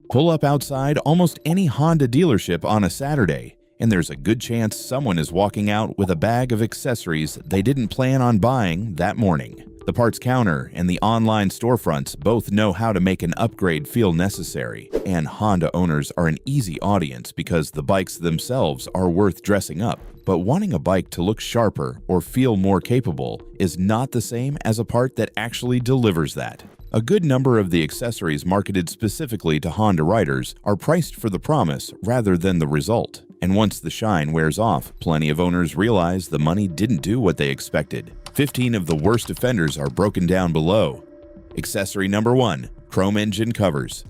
Pull up outside almost any Honda dealership on a Saturday, and there's a good chance someone is walking out with a bag of accessories they didn't plan on buying that morning. The parts counter and the online storefronts both know how to make an upgrade feel necessary, and Honda owners are an easy audience because the bikes themselves are worth dressing up. But wanting a bike to look sharper or feel more capable is not the same as a part that actually delivers that. A good number of the accessories marketed specifically to Honda riders are priced for the promise rather than the result. And once the shine wears off, plenty of owners realize the money didn't do what they expected. 15 of the worst offenders are broken down below. Accessory number 1. Chrome engine covers.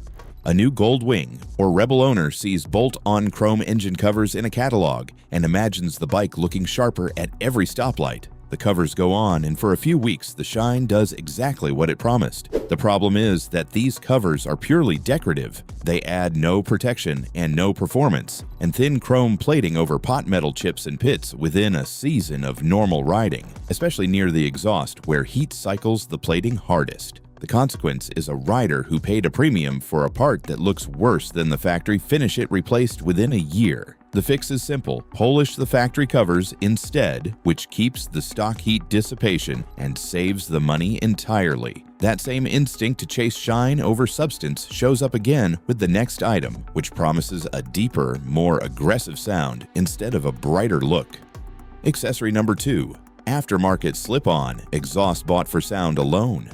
A new Gold Wing or Rebel owner sees bolt-on chrome engine covers in a catalog and imagines the bike looking sharper at every stoplight. The covers go on, and for a few weeks, the shine does exactly what it promised. The problem is that these covers are purely decorative. They add no protection and no performance, and thin chrome plating over pot metal chips and pits within a season of normal riding, especially near the exhaust where heat cycles the plating hardest. The consequence is a rider who paid a premium for a part that looks worse than the factory finish it replaced within a year. The fix is simple. Polish the factory covers instead, which keeps the stock heat dissipation and saves the money entirely. That same instinct to chase shine over substance shows up again with the next item, which promises a deeper, more aggressive sound instead of a brighter look. Accessory number 2. Aftermarket slip-on exhaust bought for sound alone.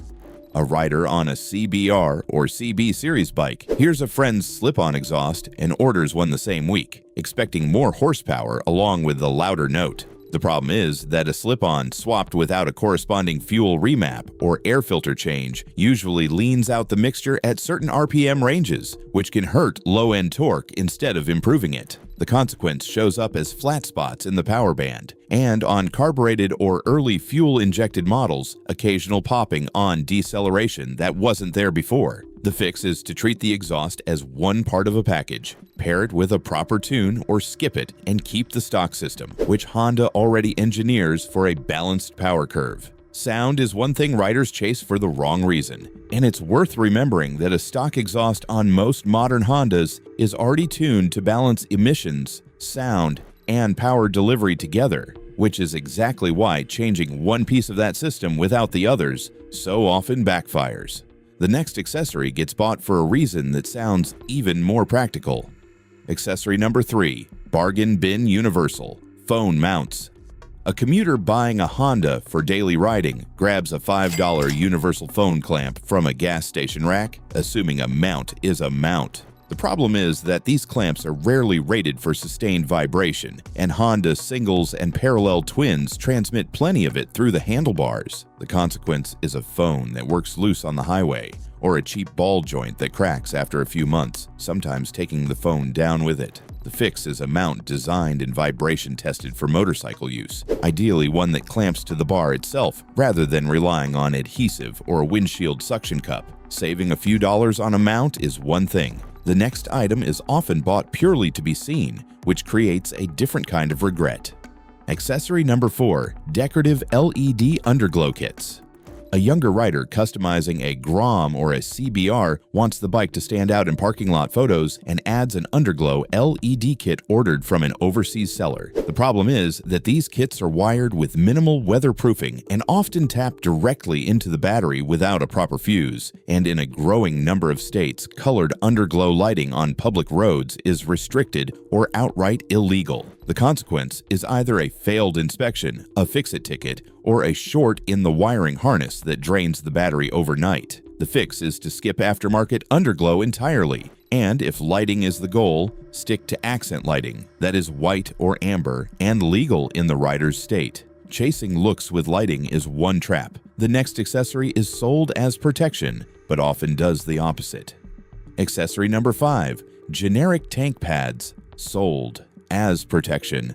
A rider on a CBR or CB series bike hears a friend's slip-on exhaust and orders one the same week, expecting more horsepower along with the louder note. The problem is that a slip-on swapped without a corresponding fuel remap or air filter change usually leans out the mixture at certain RPM ranges, which can hurt low-end torque instead of improving it. The consequence shows up as flat spots in the power band, and on carbureted or early fuel-injected models, occasional popping on deceleration that wasn't there before. The fix is to treat the exhaust as one part of a package, pair it with a proper tune or skip it, and keep the stock system, which Honda already engineers for a balanced power curve. Sound is one thing riders chase for the wrong reason, and it's worth remembering that a stock exhaust on most modern Hondas is already tuned to balance emissions, sound, and power delivery together, which is exactly why changing one piece of that system without the others so often backfires. The next accessory gets bought for a reason that sounds even more practical. Accessory number 3. Bargain Bin Universal. Phone mounts. A commuter buying a Honda for daily riding grabs a $5 universal phone clamp from a gas station rack, assuming a mount is a mount. The problem is that these clamps are rarely rated for sustained vibration, and Honda singles and parallel twins transmit plenty of it through the handlebars. The consequence is a phone that works loose on the highway, or a cheap ball joint that cracks after a few months, sometimes taking the phone down with it. The fix is a mount designed and vibration tested for motorcycle use, ideally one that clamps to the bar itself rather than relying on adhesive or a windshield suction cup. Saving a few dollars on a mount is one thing. The next item is often bought purely to be seen, which creates a different kind of regret. Accessory number 4. Decorative LED underglow kits. A younger rider customizing a Grom or a CBR wants the bike to stand out in parking lot photos and adds an underglow LED kit ordered from an overseas seller. The problem is that these kits are wired with minimal weatherproofing and often tap directly into the battery without a proper fuse, and in a growing number of states, colored underglow lighting on public roads is restricted or outright illegal. The consequence is either a failed inspection, a fix-it ticket, or a short in the wiring harness that drains the battery overnight. The fix is to skip aftermarket underglow entirely, and if lighting is the goal, stick to accent lighting, that is white or amber, and legal in the rider's state. Chasing looks with lighting is one trap. The next accessory is sold as protection, but often does the opposite. Accessory number 5. Generic tank pads, sold as protection.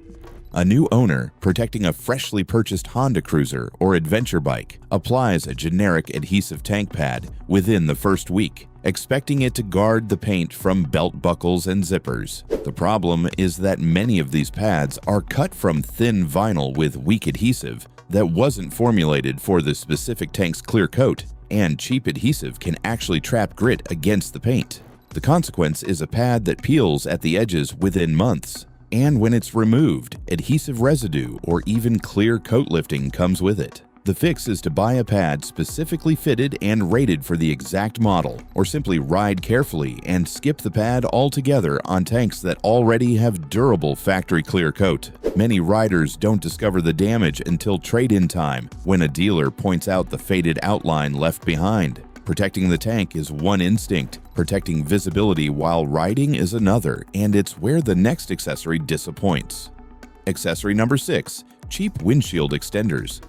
A new owner protecting a freshly purchased Honda Cruiser or adventure bike applies a generic adhesive tank pad within the first week, expecting it to guard the paint from belt buckles and zippers. The problem is that many of these pads are cut from thin vinyl with weak adhesive that wasn't formulated for the specific tank's clear coat, and cheap adhesive can actually trap grit against the paint. The consequence is a pad that peels at the edges within months. And when it's removed, adhesive residue or even clear coat lifting comes with it. The fix is to buy a pad specifically fitted and rated for the exact model, or simply ride carefully and skip the pad altogether on tanks that already have durable factory clear coat. Many riders don't discover the damage until trade-in time, when a dealer points out the faded outline left behind. Protecting the tank is one instinct, protecting visibility while riding is another, and it's where the next accessory disappoints. Accessory number 6. Cheap windshield extenders.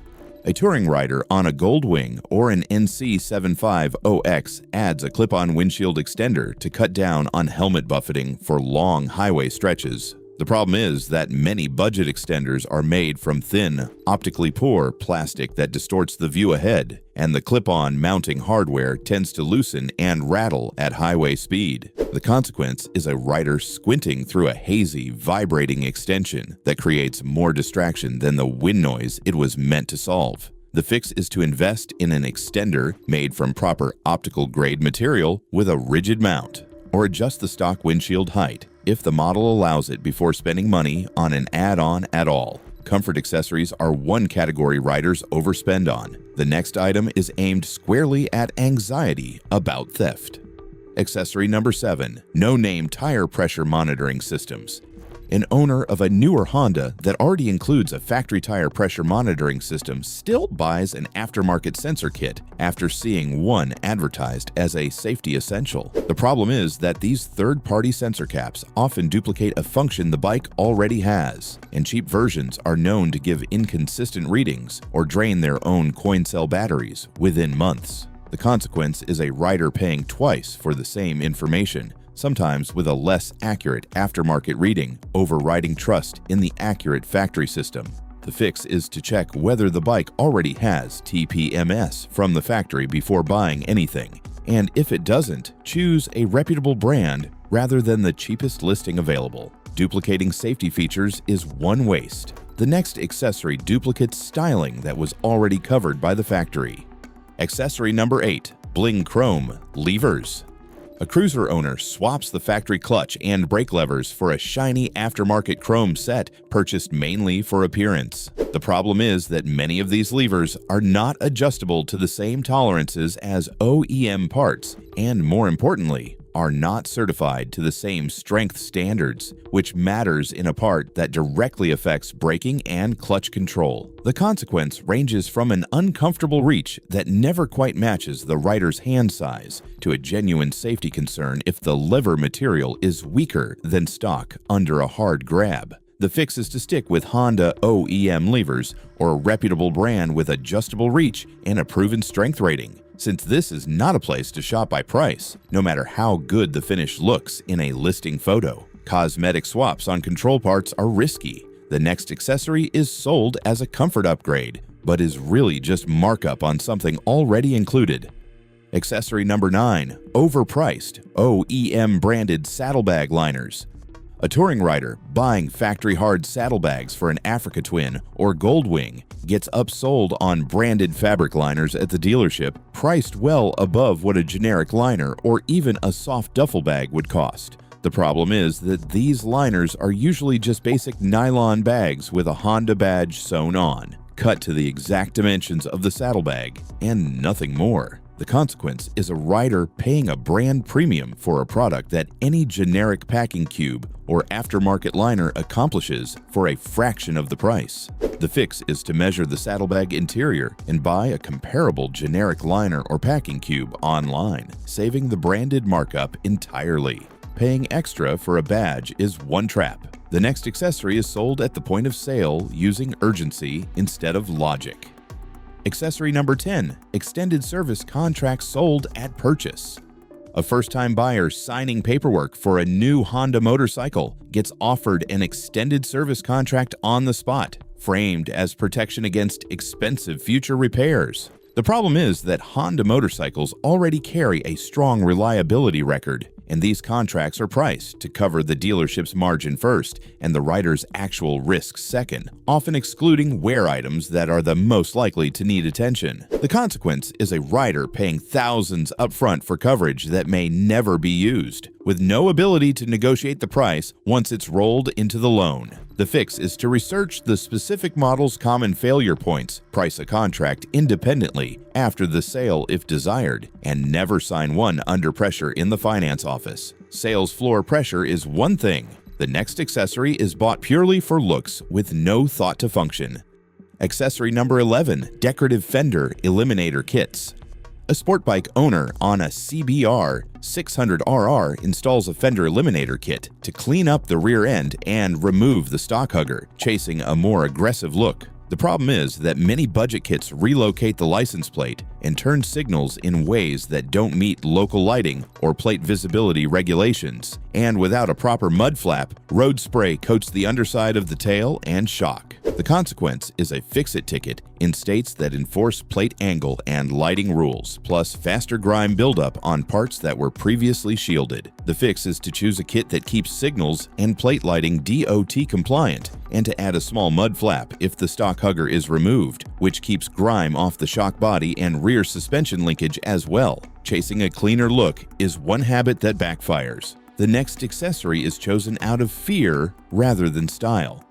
A touring rider on a Goldwing or an NC75OX adds a clip-on windshield extender to cut down on helmet buffeting for long highway stretches. The problem is that many budget extenders are made from thin, optically poor plastic that distorts the view ahead, and the clip-on mounting hardware tends to loosen and rattle at highway speed. The consequence is a rider squinting through a hazy, vibrating extension that creates more distraction than the wind noise it was meant to solve. The fix is to invest in an extender made from proper optical-grade material with a rigid mount, or adjust the stock windshield height if the model allows it before spending money on an add-on at all. Comfort accessories are one category riders overspend on. The next item is aimed squarely at anxiety about theft. Accessory number 7. No-name tire pressure monitoring systems. An owner of a newer Honda that already includes a factory tire pressure monitoring system still buys an aftermarket sensor kit after seeing one advertised as a safety essential. The problem is that these third-party sensor caps often duplicate a function the bike already has, and cheap versions are known to give inconsistent readings or drain their own coin cell batteries within months. The consequence is a rider paying twice for the same information, sometimes with a less accurate aftermarket reading, overriding trust in the accurate factory system. The fix is to check whether the bike already has TPMS from the factory before buying anything, and if it doesn't, choose a reputable brand rather than the cheapest listing available. Duplicating safety features is one waste. The next accessory duplicates styling that was already covered by the factory. Accessory number 8. Bling Chrome levers. A cruiser owner swaps the factory clutch and brake levers for a shiny aftermarket chrome set purchased mainly for appearance. The problem is that many of these levers are not adjustable to the same tolerances as OEM parts, and more importantly, are not certified to the same strength standards, which matters in a part that directly affects braking and clutch control. The consequence ranges from an uncomfortable reach that never quite matches the rider's hand size to a genuine safety concern if the lever material is weaker than stock under a hard grab. The fix is to stick with Honda OEM levers or a reputable brand with adjustable reach and a proven strength rating, since this is not a place to shop by price, no matter how good the finish looks in a listing photo. Cosmetic swaps on control parts are risky. The next accessory is sold as a comfort upgrade, but is really just markup on something already included. Accessory number 9. Overpriced OEM branded saddlebag liners. A touring rider buying factory-hard saddlebags for an Africa Twin or Goldwing gets upsold on branded fabric liners at the dealership priced well above what a generic liner or even a soft duffel bag would cost. The problem is that these liners are usually just basic nylon bags with a Honda badge sewn on, cut to the exact dimensions of the saddlebag, and nothing more. The consequence is a rider paying a brand premium for a product that any generic packing cube or aftermarket liner accomplishes for a fraction of the price. The fix is to measure the saddlebag interior and buy a comparable generic liner or packing cube online, saving the branded markup entirely. Paying extra for a badge is one trap. The next accessory is sold at the point of sale using urgency instead of logic. Accessory number 10. Extended service contracts sold at purchase. A first-time buyer signing paperwork for a new Honda motorcycle gets offered an extended service contract on the spot, framed as protection against expensive future repairs. The problem is that Honda motorcycles already carry a strong reliability record, and these contracts are priced to cover the dealership's margin first and the rider's actual risks second, often excluding wear items that are the most likely to need attention. The consequence is a rider paying thousands upfront for coverage that may never be used, with no ability to negotiate the price once it's rolled into the loan. The fix is to research the specific model's common failure points, price a contract independently after the sale if desired, and never sign one under pressure in the finance office. Sales floor pressure is one thing. The next accessory is bought purely for looks with no thought to function. Accessory number 11, decorative Fender eliminator kits. A sport bike owner on a CBR 600RR installs a Fender eliminator kit to clean up the rear end and remove the stock hugger, chasing a more aggressive look. The problem is that many budget kits relocate the license plate and turn signals in ways that don't meet local lighting or plate visibility regulations. And without a proper mud flap, road spray coats the underside of the tail and shock. The consequence is a fix-it ticket in states that enforce plate angle and lighting rules, plus faster grime buildup on parts that were previously shielded. The fix is to choose a kit that keeps signals and plate lighting DOT compliant, and to add a small mud flap if the stock hugger is removed, which keeps grime off the shock body and rear suspension linkage as well. Chasing a cleaner look is one habit that backfires. The next accessory is chosen out of fear rather than style.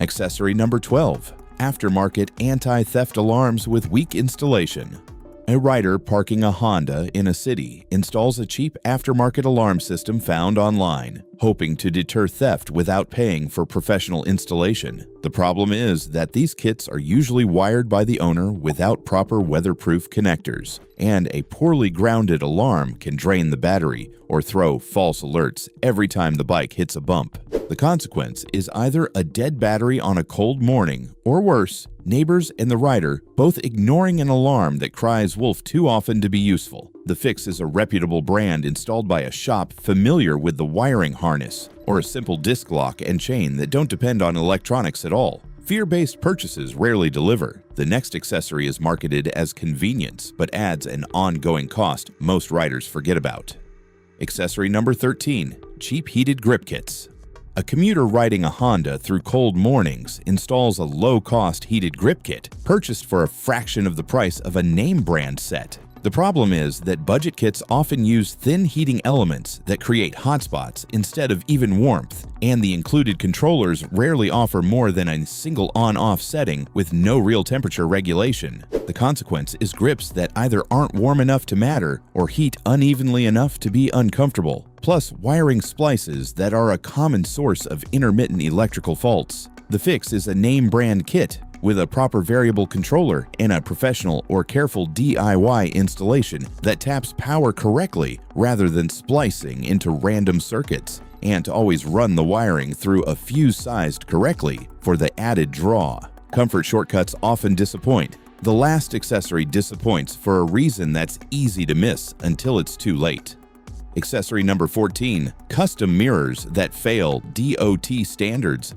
Accessory number 12, aftermarket anti-theft alarms with weak installation. A rider parking a Honda in a city installs a cheap aftermarket alarm system found online, hoping to deter theft without paying for professional installation. The problem is that these kits are usually wired by the owner without proper weatherproof connectors, and a poorly grounded alarm can drain the battery or throw false alerts every time the bike hits a bump. The consequence is either a dead battery on a cold morning, or worse, neighbors and the rider both ignoring an alarm that cries wolf too often to be useful. The fix is a reputable brand installed by a shop familiar with the wiring harness, or a simple disc lock and chain that don't depend on electronics at all. Fear-based purchases rarely deliver. The next accessory is marketed as convenience, but adds an ongoing cost most riders forget about. Accessory number 13, cheap heated grip kits. A commuter riding a Honda through cold mornings installs a low-cost heated grip kit purchased for a fraction of the price of a name brand set. The problem is that budget kits often use thin heating elements that create hotspots instead of even warmth, and the included controllers rarely offer more than a single on-off setting with no real temperature regulation. The consequence is grips that either aren't warm enough to matter or heat unevenly enough to be uncomfortable, plus wiring splices that are a common source of intermittent electrical faults. The fix is a name brand kit with a proper variable controller and a professional or careful DIY installation that taps power correctly rather than splicing into random circuits, and to always run the wiring through a fuse sized correctly for the added draw. Comfort shortcuts often disappoint. The last accessory disappoints for a reason that's easy to miss until it's too late. Accessory number 14, custom mirrors that fail DOT standards.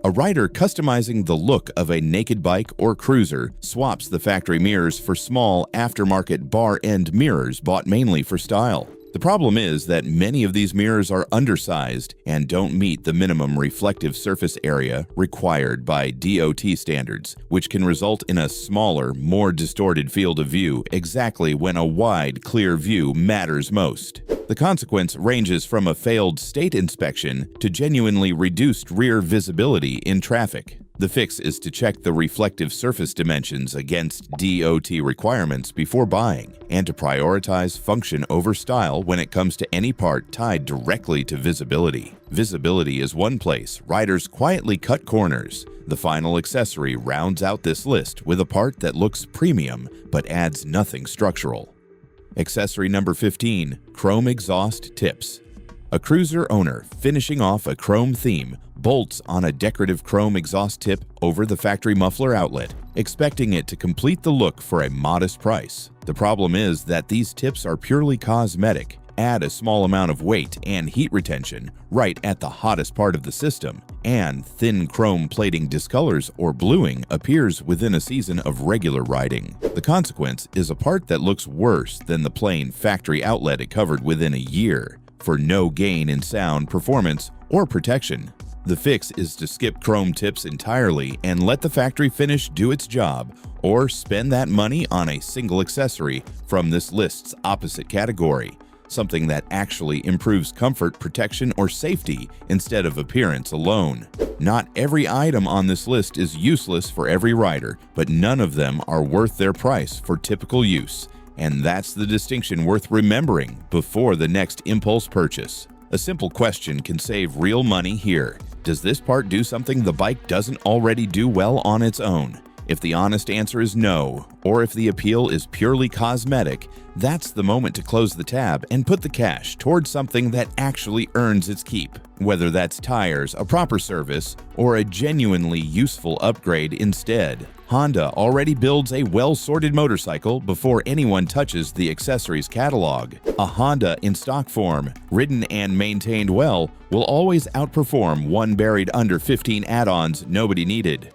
A rider customizing the look of a naked bike or cruiser swaps the factory mirrors for small aftermarket bar-end mirrors bought mainly for style. The problem is that many of these mirrors are undersized and don't meet the minimum reflective surface area required by DOT standards, which can result in a smaller, more distorted field of view exactly when a wide, clear view matters most. The consequence ranges from a failed state inspection to genuinely reduced rear visibility in traffic. The fix is to check the reflective surface dimensions against DOT requirements before buying, and to prioritize function over style when it comes to any part tied directly to visibility. Visibility is one place riders quietly cut corners. The final accessory rounds out this list with a part that looks premium but adds nothing structural. Accessory number 15, chrome exhaust tips. A cruiser owner finishing off a chrome theme bolts on a decorative chrome exhaust tip over the factory muffler outlet, expecting it to complete the look for a modest price. The problem is that these tips are purely cosmetic, add a small amount of weight and heat retention right at the hottest part of the system, and thin chrome plating discolors or bluing appears within a season of regular riding. The consequence is a part that looks worse than the plain factory outlet it covered within a year, for no gain in sound, performance, or protection. The fix is to skip chrome tips entirely and let the factory finish do its job, or spend that money on a single accessory from this list's opposite category. something that actually improves comfort, protection, or safety instead of appearance alone. Not every item on this list is useless for every rider, but none of them are worth their price for typical use. And that's the distinction worth remembering before the next impulse purchase. A simple question can save real money here. Does this part do something the bike doesn't already do well on its own? If the honest answer is no, or if the appeal is purely cosmetic, that's the moment to close the tab and put the cash towards something that actually earns its keep. Whether that's tires, a proper service, or a genuinely useful upgrade instead. Honda already builds a well-sorted motorcycle before anyone touches the accessories catalog. A Honda in stock form, ridden and maintained well, will always outperform one buried under 15 add-ons nobody needed.